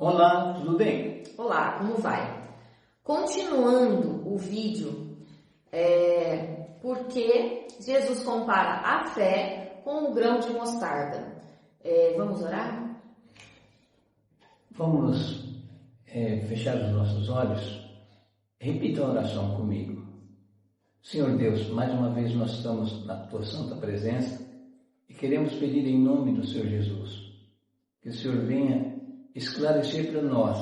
Olá, tudo bem? Olá, como vai? Continuando o vídeo, por que Jesus compara a fé com o grão de mostarda? Vamos orar? Vamos fechar os nossos olhos. Repita a oração comigo. Senhor Deus, mais uma vez nós estamos na tua santa presença e queremos pedir em nome do Senhor Jesus que o Senhor venha esclarecer para nós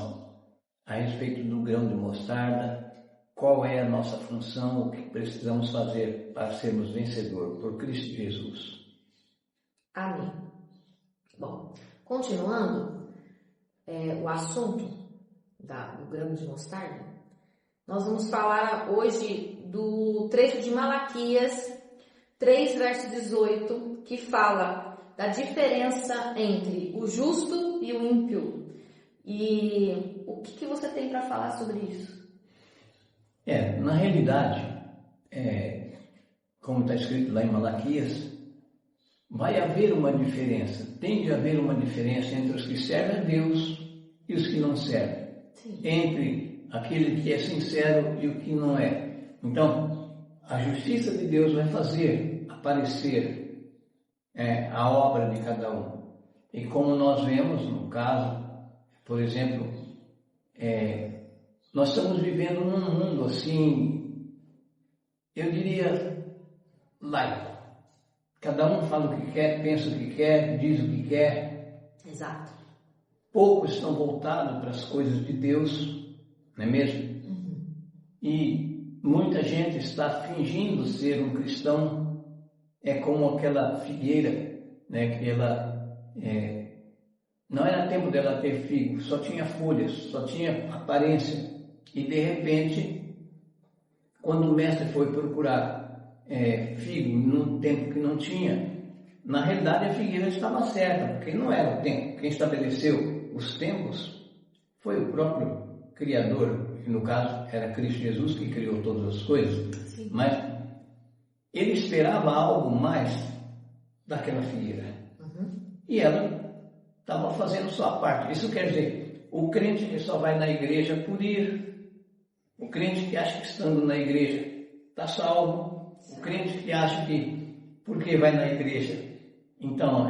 a respeito do grão de mostarda, qual é a nossa função, o que precisamos fazer para sermos vencedores por Cristo Jesus. Amém. Bom, continuando o assunto do grão de mostarda, nós vamos falar hoje do trecho de Malaquias 3, verso 18, que fala da diferença entre o justo e o ímpio. E o que você tem para falar sobre isso? Na realidade, como está escrito lá em Malaquias, vai haver uma diferença, tem de haver uma diferença entre os que servem a Deus e os que não servem. Sim. Entre aquele que é sincero e o que não é. Então, a justiça de Deus vai fazer aparecer a obra de cada um. E como nós vemos no caso, por exemplo, nós estamos vivendo num mundo assim, eu diria, laico. Cada um fala o que quer, pensa o que quer, diz o que quer. Exato. Poucos estão voltados para as coisas de Deus, não é mesmo? Uhum. E muita gente está fingindo ser um cristão, como aquela figueira, né, que ela... não era tempo dela ter figo, só tinha folhas, só tinha aparência. E de repente, quando o mestre foi procurar figo num tempo que não tinha, na realidade a figueira estava certa, porque não era o tempo. Quem estabeleceu os tempos foi o próprio Criador, que no caso era Cristo Jesus, que criou todas as coisas. Sim. Mas ele esperava algo mais daquela figueira. Uhum. E ela estava fazendo sua parte. Isso quer dizer, o crente que só vai na igreja por ir, o crente que acha que estando na igreja está salvo, o crente que acha que porque vai na igreja, então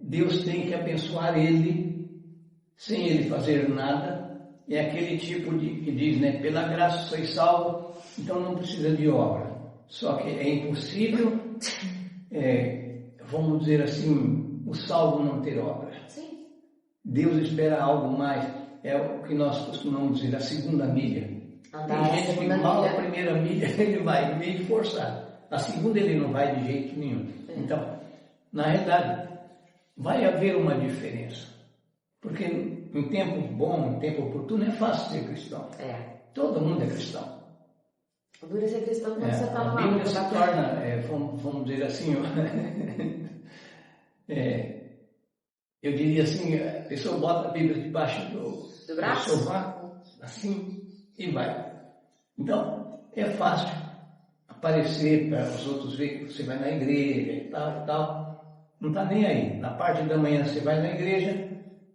Deus tem que abençoar ele sem ele fazer nada. É aquele tipo que diz, né, pela graça sois salvo, então não precisa de obra. Só que é impossível, vamos dizer assim, o salvo não ter obra. Sim. Deus espera algo mais, é o que nós costumamos dizer, a segunda milha. Tem gente que mal a primeira milha ele vai meio forçado, a segunda ele não vai de jeito nenhum. Então, na realidade, vai haver uma diferença, porque em tempo bom, em tempo oportuno, é fácil ser cristão. Todo mundo é cristão. O duro é ser cristão quando você está A numa Bíblia luta. se torna, vamos dizer assim, eu diria assim, a pessoa bota a Bíblia debaixo do braço, sofá, assim, e vai. Então, é fácil aparecer para os outros ver que você vai na igreja e tal. Não está nem aí. Na parte da manhã você vai na igreja,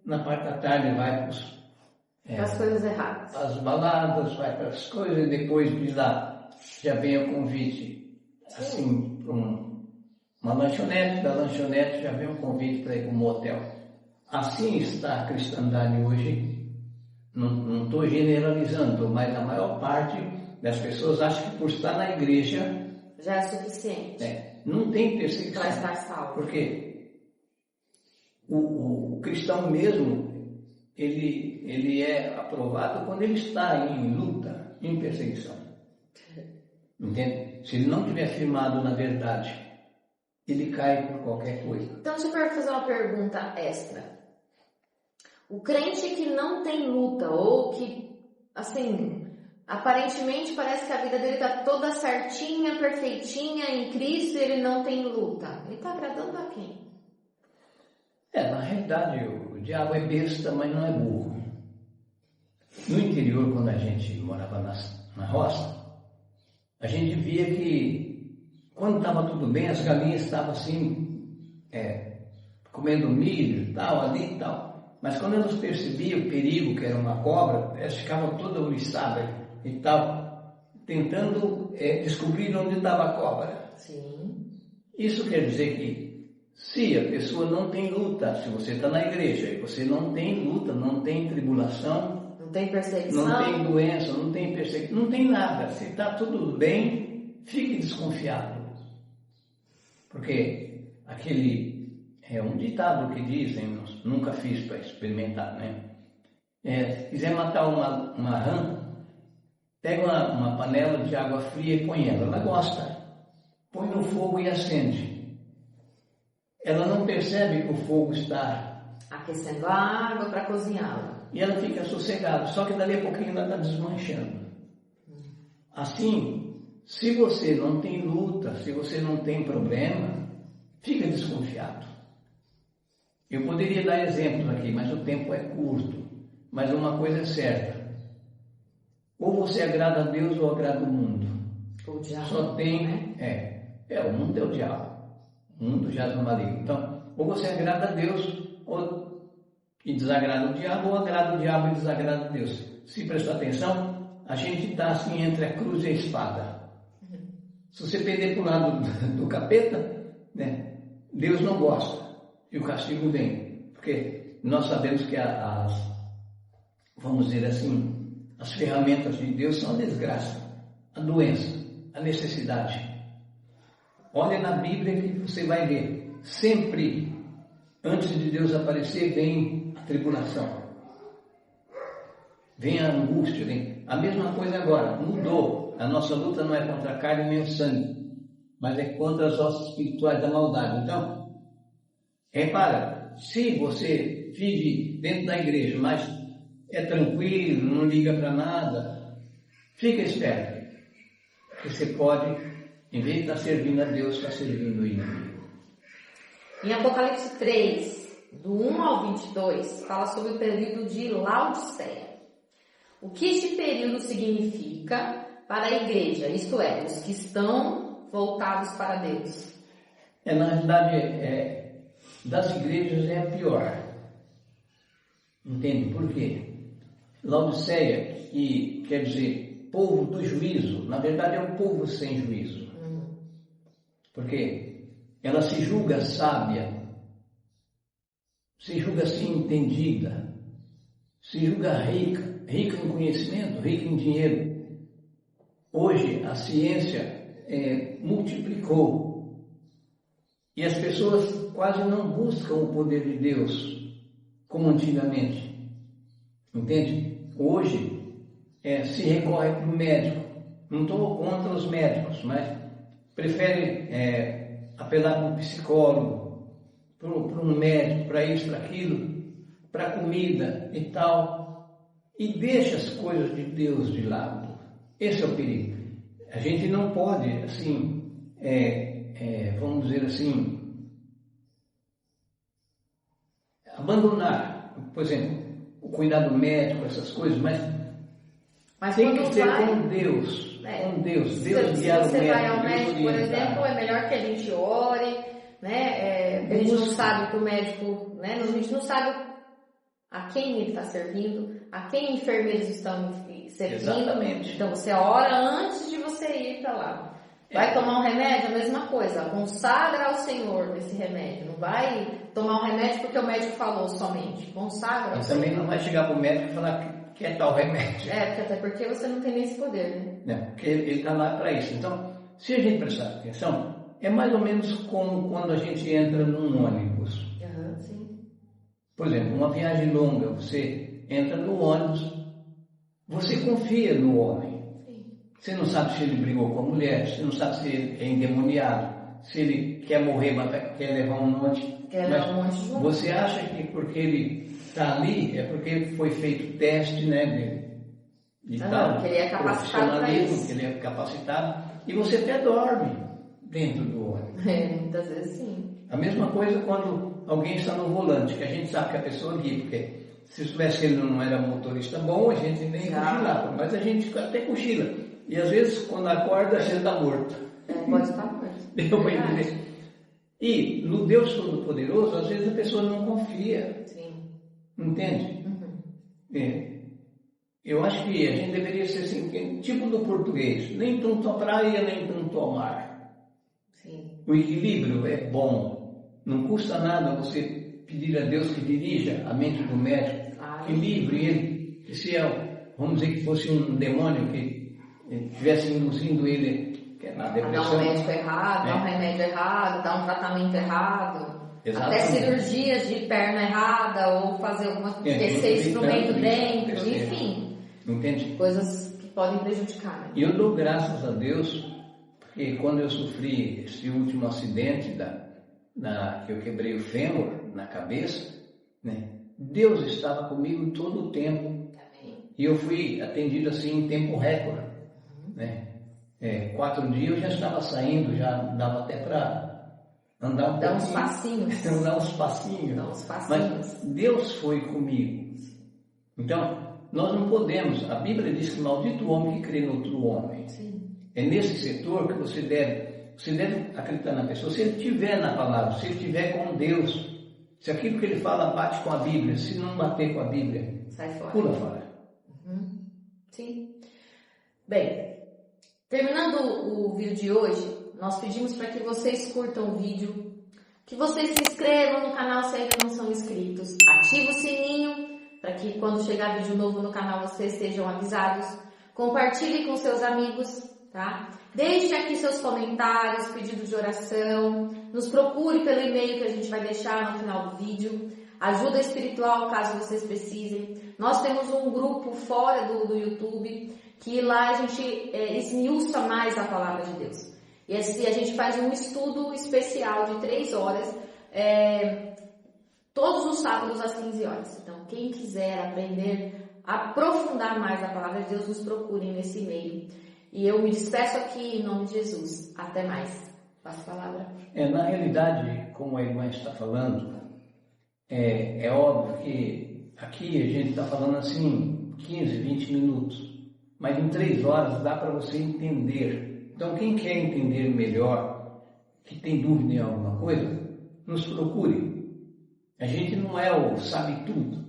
na parte da tarde vai para as coisas erradas. as baladas, vai para as coisas, e depois de lá já vem o convite, assim, para uma lanchonete, da lanchonete já vem o convite para ir para um motel. Assim está a cristandade hoje. Não estou generalizando, mas a maior parte das pessoas acha que por estar na igreja já é suficiente. Não tem perseguição. Para estar salvo. Porque o cristão mesmo, ele é aprovado quando ele está em luta, em perseguição. Entende? Se ele não estiver firmado na verdade, ele cai por qualquer coisa. Então, deixa eu fazer uma pergunta extra. O crente que não tem luta, ou que, assim, aparentemente parece que a vida dele está toda certinha, perfeitinha em Cristo e ele não tem luta, ele está agradando a quem? Na realidade, o diabo é besta, mas não é burro. No interior, quando a gente morava na roça, a gente via que quando estava tudo bem, as galinhas estavam assim, comendo milho e tal, ali e tal. Mas quando elas percebiam o perigo, que era uma cobra, elas ficavam todas oriçadas e tal, tentando descobrir onde estava a cobra. Sim. Isso quer dizer que se a pessoa não tem luta, se você está na igreja e você não tem luta, não tem tribulação, não tem perseguição, não tem doença, não tem perseguição, não tem nada. Se está tudo bem, fique desconfiado. Porque é um ditado que dizem, nunca fiz para experimentar, né? Se quiser matar uma rã, pega uma panela de água fria e põe ela gosta. Põe no fogo e acende. Ela não percebe que o fogo está aquecendo a água para cozinhá-la. E ela fica sossegada, só que dali a pouquinho ela está desmanchando. Assim, se você não tem luta, se você não tem problema, fica desconfiado. Eu poderia dar exemplos aqui, mas o tempo é curto. Mas uma coisa é certa: ou você agrada a Deus ou agrada o mundo. O diabo. Só tem, o mundo é o diabo. O mundo jaz no maligno. Então, ou você agrada a Deus e desagrada o diabo, ou agrada o diabo e desagrada a Deus. Se prestar atenção, a gente está assim entre a cruz e a espada. Se você pender para o lado do capeta, né, Deus não gosta e o castigo vem. Porque nós sabemos que vamos dizer assim, as ferramentas de Deus são a desgraça, a doença, a necessidade. Olha na Bíblia que você vai ver, sempre antes de Deus aparecer vem a tribulação, vem a angústia, vem. A mesma coisa agora, mudou. A nossa luta não é contra a carne nem o sangue, mas é contra as hostes espirituais da maldade. Então, repara, se você vive dentro da igreja, mas é tranquilo, não liga para nada, fica esperto, porque você pode, em vez de estar servindo a Deus, estar servindo o inimigo. Em Apocalipse 3, do 1 ao 22, fala sobre o período de Laodiceia. O que este período significa para a igreja, isto é, os que estão voltados para Deus? Na realidade, das igrejas é a pior. Entende por quê? Laodiceia, que quer dizer povo do juízo, na verdade é um povo sem juízo. Porque ela se julga sábia, se julga assim entendida, se julga rica em conhecimento, rica em dinheiro. Hoje a ciência multiplicou e as pessoas quase não buscam o poder de Deus como antigamente. Entende? Hoje se recorre para o médico. Não estou contra os médicos, mas prefere apelar para um psicólogo, para um médico, para isso, para aquilo, para comida e tal, e deixa as coisas de Deus de lado. Esse é o perigo. A gente não pode, assim, vamos dizer assim, abandonar, por exemplo, o cuidado médico, essas coisas, mas tem que ser com Deus. Com Deus. Deus guiar o médico. Se você vai ao médico, por exemplo, é melhor que a gente ore, né? A gente não sabe que o médico, né? A gente não sabe a quem ele está servindo, a quem enfermeiros estão servindo. Exatamente. Então você ora antes de você ir para lá. Vai tomar um remédio, a mesma coisa. Consagra ao Senhor esse remédio. Não vai tomar um remédio porque o médico falou somente. Consagra ao Senhor. Também não vai chegar para o médico e falar que é tal remédio. Até porque você não tem nem esse poder, né? Porque ele está lá para isso. Então, se a gente prestar atenção, é mais ou menos como quando a gente entra num ônibus. Sim. Por exemplo, uma viagem longa, você entra no ônibus, você confia no homem. Você não sabe se ele brigou com a mulher, você não sabe se ele é endemoniado, se ele quer morrer, mas quer levar um monte. Você acha que porque ele está ali é porque foi feito teste, né, de tal, que ele é capacitado para isso. Que ele é capacitado, e você até dorme dentro do ônibus. Muitas vezes sim. A mesma coisa quando alguém está no volante, que a gente sabe que a pessoa guia, porque se soubesse que ele não era motorista bom, a gente nem cochilava, mas a gente até cochila. E às vezes, quando acorda, a gente está morto. Pode estar morto. Deu para entender? E no Deus Todo-Poderoso, às vezes a pessoa não confia. Sim. Entende? Eu acho que a gente deveria ser assim, tipo do português, nem tanto à praia, nem tanto ao mar. Sim. O equilíbrio é bom. Não custa nada você pedir a Deus que dirija a mente do médico, que livre ele. Que se vamos dizer que fosse um demônio que estivesse induzindo ele na depressão. Dar um médico errado, dar um remédio errado, dar um tratamento errado. Exatamente. Até cirurgias de perna errada ou fazer esquecer instrumento dentro, enfim. Entende? Coisas que podem prejudicar. Né? E eu dou graças a Deus, porque quando eu sofri esse último acidente que eu quebrei o fêmur na cabeça, né? Deus estava comigo todo o tempo. E eu fui atendido assim em tempo recorde. Né? 4 dias eu já estava saindo, já dava até para andar um pouquinho. Uns passinhos. Dar uns passinhos. Mas Deus foi comigo. Então, nós não podemos. A Bíblia diz que maldito o homem que crê no outro homem. Sim. É nesse setor que você deve acreditar na pessoa. Se ele estiver na palavra, se ele estiver com Deus, se aquilo que ele fala bate com a Bíblia, se não bater com a Bíblia, sai fora. Pula fora. Sim. Bem, terminando o vídeo de hoje, nós pedimos para que vocês curtam o vídeo, que vocês se inscrevam no canal se ainda não são inscritos, ative o sininho para que quando chegar vídeo novo no canal vocês sejam avisados, compartilhe com seus amigos, tá? Deixe aqui seus comentários, pedidos de oração, nos procure pelo e-mail que a gente vai deixar no final do vídeo, ajuda espiritual caso vocês precisem. Nós temos um grupo fora do YouTube, que lá a gente esmiuça mais a palavra de Deus. E assim, a gente faz um estudo especial de 3 horas, todos os sábados às 15 horas. Então, quem quiser aprender, aprofundar mais a palavra de Deus, nos procurem nesse e-mail. E eu me despeço aqui em nome de Jesus. Até mais. Passo a palavra. Na realidade, como a irmã está falando, é óbvio que aqui a gente está falando assim 15, 20 minutos, mas em 3 horas dá para você entender. Então, quem quer entender melhor, que tem dúvida em alguma coisa, nos procure. A gente não é o sabe tudo,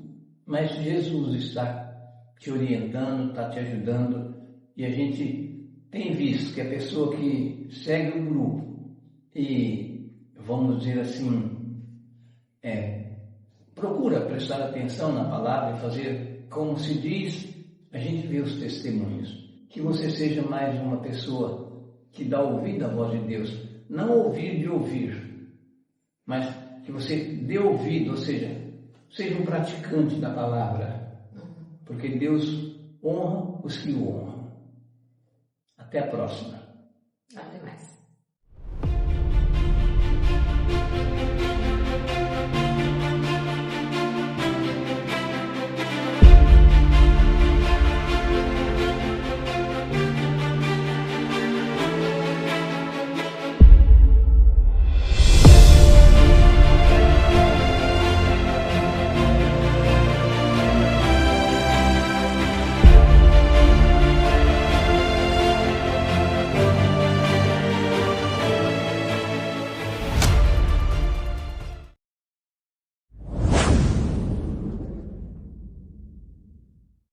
mas Jesus está te orientando, está te ajudando, e a gente tem visto que a pessoa que segue o grupo e, vamos dizer assim, procura prestar atenção na palavra e fazer como se diz, a gente vê os testemunhos. Que você seja mais uma pessoa que dá ouvido à voz de Deus. Não ouvir de ouvir, mas que você dê ouvido, ou seja um praticante da palavra. Porque Deus honra os que o honram. Até a próxima.